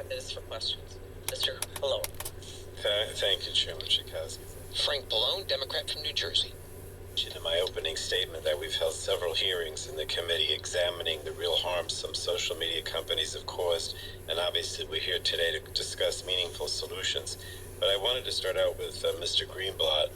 Minutes for questions. Mr. Malone. Thank you, Chairman Chikowski. Frank Malone, Democrat from New Jersey. In my opening statement that we've held several hearings in the committee examining the real harm some social media companies have caused, and obviously we're here today to discuss meaningful solutions. But I wanted to start out with Mr. Greenblatt.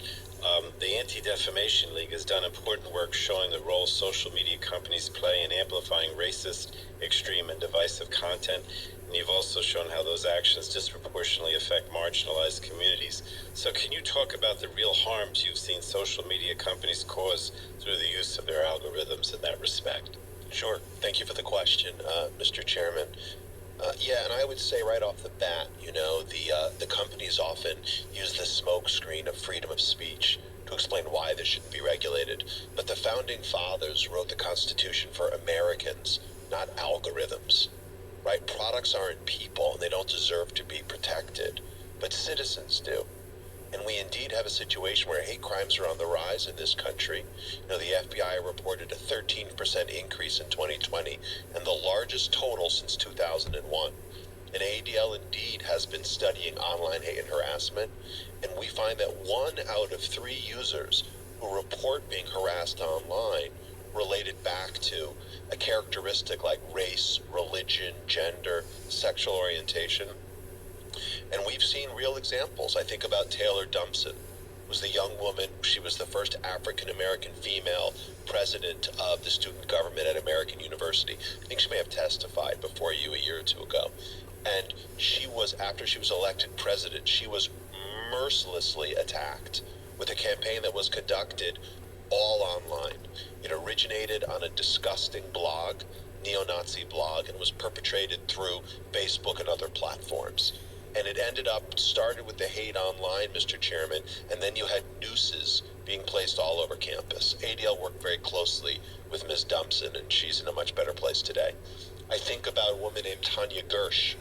The Anti-Defamation League has done important work showing the role social media companies play in amplifying racist, extreme, and divisive content. And you've also shown how those actions disproportionately affect marginalized communities. So can you talk about the real harms you've seen social media companies cause through the use of their algorithms in that respect? Sure. Thank you for the question, Mr. Chairman. Yeah, and I would say right off the bat, the companies often use the smoke screen of freedom of speech to explain why this shouldn't be regulated. But the founding fathers wrote the Constitution for Americans, not algorithms. Right? Products aren't people, and they don't deserve to be protected, but citizens do. And we indeed have a situation where hate crimes are on the rise in this country. The FBI reported a 13% increase in 2020, and the largest total since 2001. And ADL indeed has been studying online hate and harassment, and we find that 1 out of 3 users who report being harassed online related back to a characteristic like race, religion, gender, sexual orientation. And we've seen real examples. I think about Taylor Dumpson, who's the young woman. She was the first African-American female president of the student government at American University. I think she may have testified before you a year or two ago. And she was, after she was elected president, she was mercilessly attacked with a campaign that was conducted all online. It originated on a disgusting blog, neo-Nazi blog, and was perpetrated through Facebook and other platforms. And it started with the hate online, Mr. Chairman, and then you had nooses being placed all over campus. ADL worked very closely with Ms. Dumpson, and she's in a much better place today. I think about a woman named Tanya Gersh,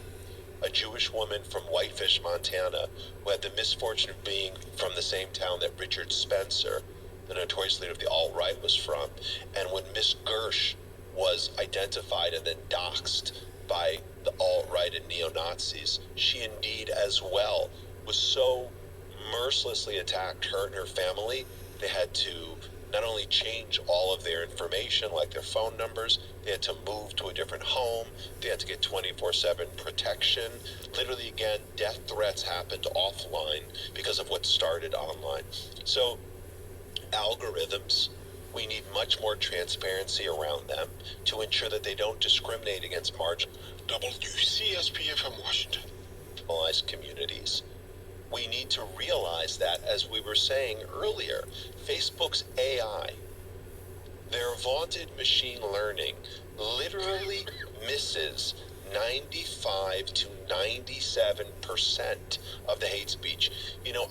a Jewish woman from Whitefish, Montana, who had the misfortune of being from the same town that Richard Spencer, the notorious leader of the alt-right, was from. And when Miss Gersh was identified and then doxxed by the alt-right and neo-Nazis, she indeed as well was so mercilessly attacked, her and her family. They had to not only change all of their information, like their phone numbers, they had to move to a different home, they had to get 24/7 protection. Literally, again, death threats happened offline because of what started online. So algorithms, we need much more transparency around them to ensure that they don't discriminate against WCSPF from Washington. marginalized communities. We need to realize that, as we were saying earlier, Facebook's AI, their vaunted machine learning, literally misses 95 to 97% of the hate speech.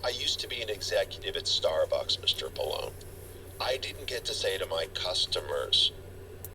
I used to be an executive at Starbucks, Mr. Pallone. I didn't get to say to my customers,